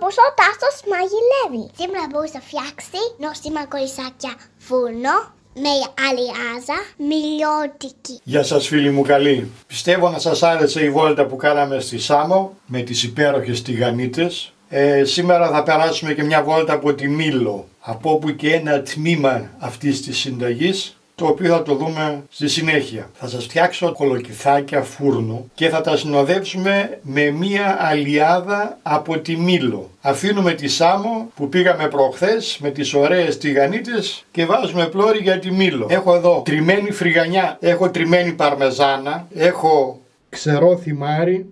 όπως ο Τάσος μαγειρεύει. Σήμερα μπορείς να φτιάξει νόστιμα κορισάκια φούρνο με αλιάζα μιλιότικη. Γεια σας φίλοι μου καλοί. Πιστεύω να σας άρεσε η βόλτα που κάναμε στη Σάμο με τις υπέροχες τηγανίτες. Σήμερα θα περάσουμε και μια βόλτα από τη Μήλο, από όπου και ένα τμήμα αυτής της συνταγής, το οποίο θα το δούμε στη συνέχεια. Θα σας φτιάξω κολοκυθάκια φούρνο και θα τα συνοδεύσουμε με μία αλιάδα από τη Μήλο. Αφήνουμε τη Σάμο που πήγαμε προχθές με τις ωραίες τηγανίτες και βάζουμε πλώρη για τη Μήλο. Έχω εδώ τριμμένη φρυγανιά, έχω τριμμένη παρμεζάνα, έχω ξερό θυμάρι,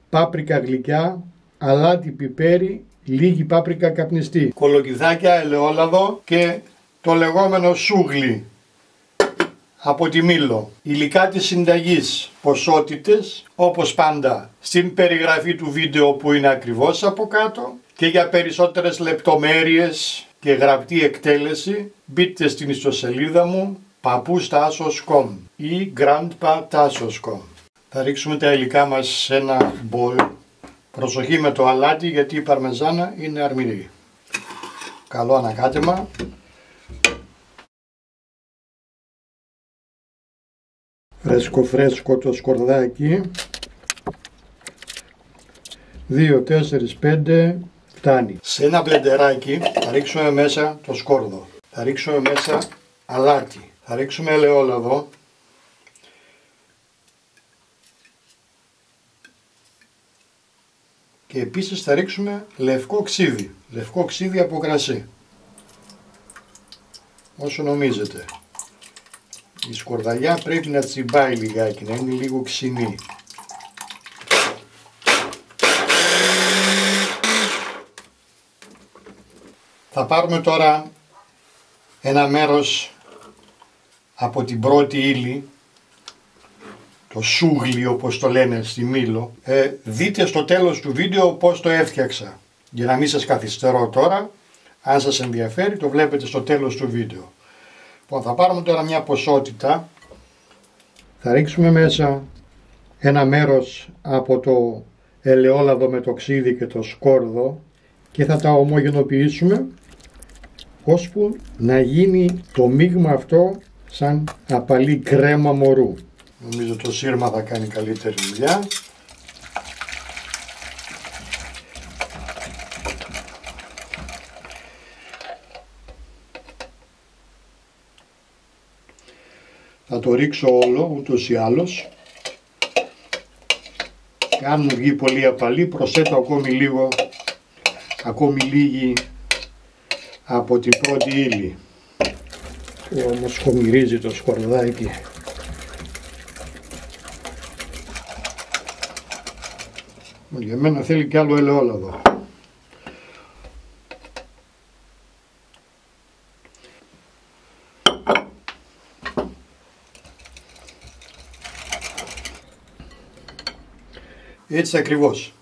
πάπρικα γλυκιά, αλάτι πιπέρι, λίγη πάπρικα καπνιστή, κολοκυθάκια, ελαιόλαδο και το λεγόμενο σούγλι από τη Μήλο. Υλικά της συνταγής, ποσότητες, όπως πάντα στην περιγραφή του βίντεο που είναι ακριβώς από κάτω, και για περισσότερες λεπτομέρειες και γραπτή εκτέλεση μπείτε στην ιστοσελίδα μου papoustassos.com ή grandpa.tassos.com. Θα ρίξουμε τα υλικά μας σε ένα μπολ. Προσοχή με το αλάτι γιατί η παρμεζάνα είναι αρμυρή. Καλό ανακάτεμα. Φρέσκο το σκορδάκι. 2, 4, 5 φτάνει. Σε ένα μπλεντεράκι θα ρίξουμε μέσα το σκόρδο. Θα ρίξουμε μέσα αλάτι. Θα ρίξουμε ελαιόλαδο. Και επίσης θα ρίξουμε λευκό ξύδι. Λευκό ξύδι από κρασί. Όσο νομίζετε. Η σκορδαλιά πρέπει να τσιμπάει λιγάκι, να είναι λίγο ξινή. Θα πάρουμε τώρα ένα μέρος από την πρώτη ύλη, το σούγλι όπως το λένε στη Μήλο. Δείτε στο τέλος του βίντεο πώς το έφτιαξα. Για να μην σας καθυστερώ τώρα, αν σας ενδιαφέρει το βλέπετε στο τέλος του βίντεο. Θα πάρουμε τώρα μια ποσότητα, θα ρίξουμε μέσα ένα μέρος από το ελαιόλαδο με το ξύδι και το σκόρδο και θα τα ομογενοποιήσουμε ώσπου να γίνει το μείγμα αυτό σαν απαλή κρέμα μωρού. Νομίζω το σύρμα θα κάνει καλύτερη δουλειά. Θα το ρίξω όλο ούτως ή άλλως και αν μου βγει πολύ απαλή προσθέτω ακόμη λίγη από την πρώτη ύλη. Όμως χωμυρίζει το σκορδάκι. Για μένα θέλει κι άλλο ελαιόλαδο. Έτσι ακριβώς,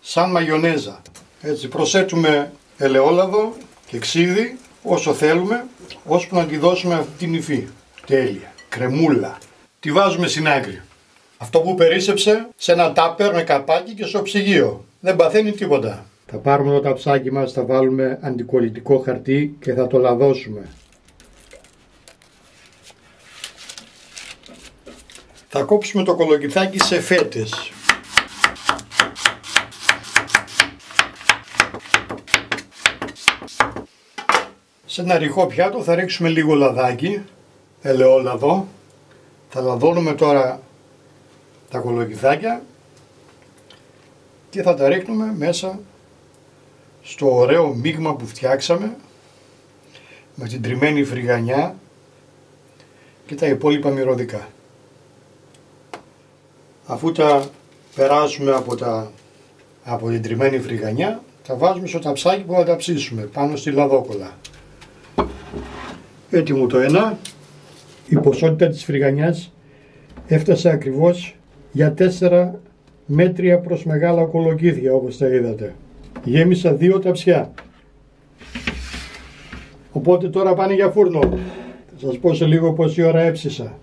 σαν μαγιονέζα. Έτσι προσθέτουμε ελαιόλαδο και ξύδι όσο θέλουμε, ώσπου να τη δώσουμε αυτή την υφή. Τέλεια, κρεμούλα. Τη βάζουμε στην άκρη. Αυτό που περίσσεψε σε ένα τάπερ με καπάκι και στο ψυγείο. Δεν παθαίνει τίποτα. Θα πάρουμε το ταψάκι μας, θα βάλουμε αντικολλητικό χαρτί και θα το λαδώσουμε. Θα κόψουμε το κολοκυθάκι σε φέτες. Σε ένα ρηχό πιάτο θα ρίξουμε λίγο λαδάκι, ελαιόλαδο. Θα λαδώνουμε τώρα τα κολοκυθάκια και θα τα ρίχνουμε μέσα στο ωραίο μείγμα που φτιάξαμε με την τριμμένη φρυγανιά και τα υπόλοιπα μυρωδικά. Αφού τα περάσουμε από την τριμμένη φρυγανιά, τα βάζουμε στο ταψάκι που θα τα ψήσουμε πάνω στη λαδόκολλα. Έτοιμο το ένα. Η ποσότητα της φρυγανιάς έφτασε ακριβώς για 4 μέτρια προς μεγάλα κολοκύθια όπως τα είδατε. Γέμισα 2 ταψιά. Οπότε τώρα πάνε για φούρνο. Θα σας πω σε λίγο πόση ώρα έψησα.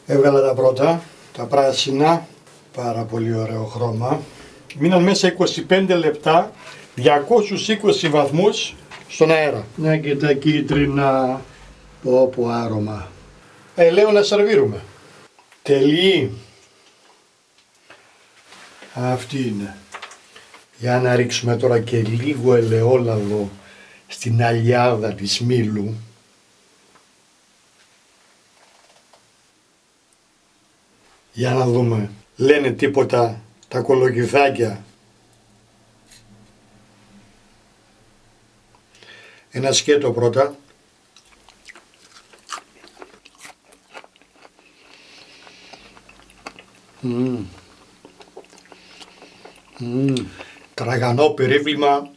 Έβγαλα τα πρώτα, τα πράσινα, πάρα πολύ ωραίο χρώμα. Μείναν μέσα 25 λεπτά, 220 βαθμούς στον αέρα. Να και τα κίτρινα, πω άρωμα. Λέω να σερβίρουμε. Τελεί. Αυτή είναι. Για να ρίξουμε τώρα και λίγο ελαιόλαδο στην αλιάδα της μήλου. Για να δούμε. Λένε τίποτα τα κολοκυθάκια. Ένα σκέτο πρώτα. Τραγανό περίβλημα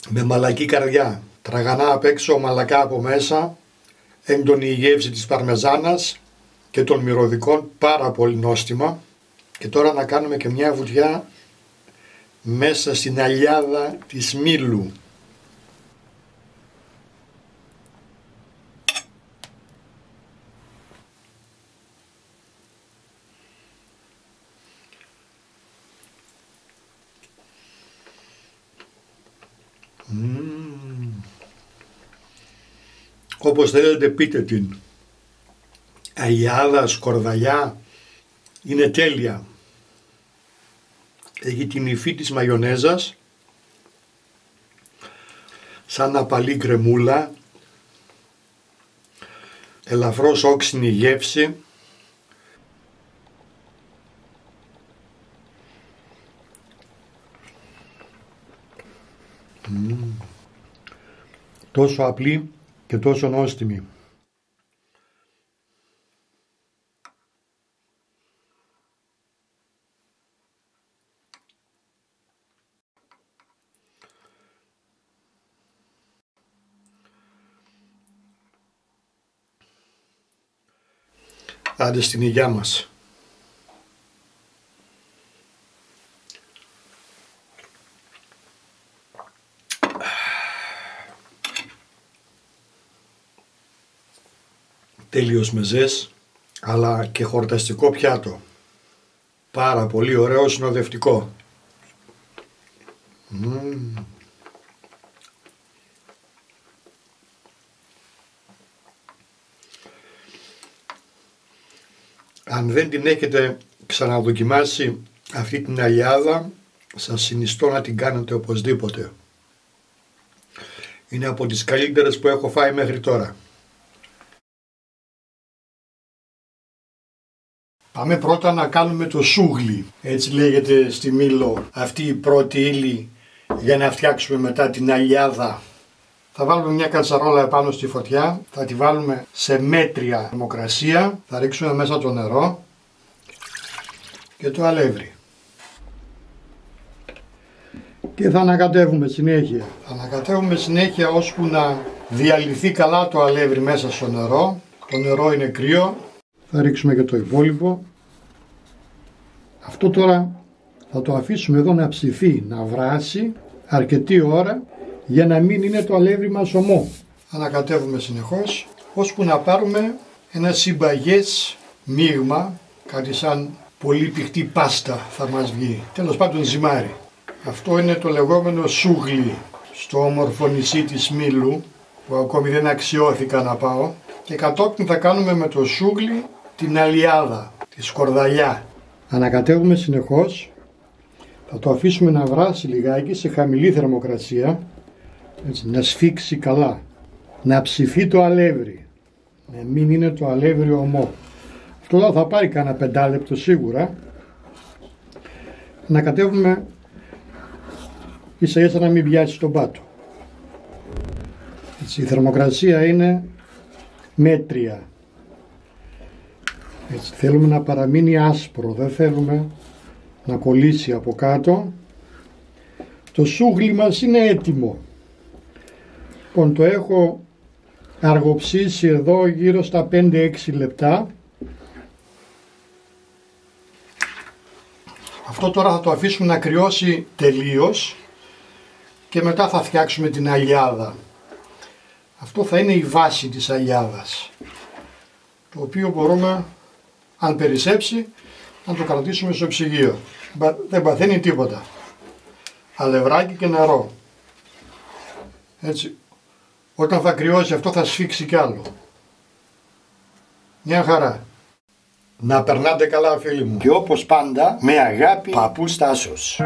με μαλακή καρδιά. Τραγανά απ' έξω, μαλακά από μέσα. Έντονη η γεύση της παρμεζάνας και των μυρωδικών, πάρα πολύ νόστιμα. Και τώρα να κάνουμε και μια βουτιά μέσα στην αλιάδα της μήλου. Όπως θέλετε πείτε την. Αλιάδα, σκορδαλιά, είναι τέλεια. Έχει την υφή της μαγιονέζας, σαν απαλή κρεμούλα, ελαφρώς όξινη γεύση. Τόσο απλή και τόσο νόστιμη. Άντε στην υγειά μας. Τέλειος μεζές, αλλά και χορταστικό πιάτο. Πάρα πολύ ωραίο συνοδευτικό. Αν δεν την έχετε ξαναδοκιμάσει αυτή την αλιάδα, σας συνιστώ να την κάνετε οπωσδήποτε. Είναι από τις καλύτερες που έχω φάει μέχρι τώρα. Πάμε πρώτα να κάνουμε το σούγλι, έτσι λέγεται στη Μήλο αυτή η πρώτη ύλη για να φτιάξουμε μετά την αλιάδα. Θα βάλουμε μια κατσαρόλα επάνω στη φωτιά, θα τη βάλουμε σε μέτρια θερμοκρασία, θα ρίξουμε μέσα το νερό και το αλεύρι. Και θα ανακατεύουμε συνέχεια. Θα ανακατεύουμε συνέχεια ώσπου να διαλυθεί καλά το αλεύρι μέσα στο νερό. Το νερό είναι κρύο. Θα ρίξουμε και το υπόλοιπο. Αυτό τώρα θα το αφήσουμε εδώ να ψηθεί, να βράσει αρκετή ώρα για να μην είναι το αλεύρι μας ομό. Ανακατεύουμε συνεχώς ώσπου να πάρουμε ένα συμπαγές μείγμα, κάτι σαν πολύ πηχτή πάστα θα μας βγει. Τέλος πάντων ζυμάρι. Αυτό είναι το λεγόμενο σούγλι στο όμορφο νησί της Μήλου που ακόμη δεν αξιώθηκα να πάω. Και κατόπιν θα κάνουμε με το σούγλι την αλιάδα, τη σκορδαλιά. Ανακατεύουμε συνεχώς, θα το αφήσουμε να βράσει λιγάκι σε χαμηλή θερμοκρασία, έτσι, να σφίξει καλά, να ψηθεί το αλεύρι, να μην είναι το αλεύρι ομό. Αυτό εδώ θα πάρει κάνα 5 λεπτό σίγουρα. Ανακατεύουμε ίσα ίσα να μην πιάσει τον πάτο. Έτσι, η θερμοκρασία είναι μέτρια. Έτσι, θέλουμε να παραμείνει άσπρο, δεν θέλουμε να κολλήσει από κάτω. Το σούγλι μας είναι έτοιμο. Λοιπόν, το έχω αργοψήσει εδώ γύρω στα 5-6 λεπτά. Αυτό τώρα θα το αφήσουμε να κρυώσει τελείως και μετά θα φτιάξουμε την αλιάδα. Αυτό θα είναι η βάση της αλιάδας, το οποίο μπορούμε Αν περισσέψει, να το κρατήσουμε στο ψυγείο. Δεν παθαίνει τίποτα. Αλευράκι και νερό. Έτσι. Όταν θα κρυώσει αυτό θα σφίξει κι άλλο. Μια χαρά. Να περνάτε καλά φίλοι μου. Και όπως πάντα, με αγάπη, Παππούς Τάσος.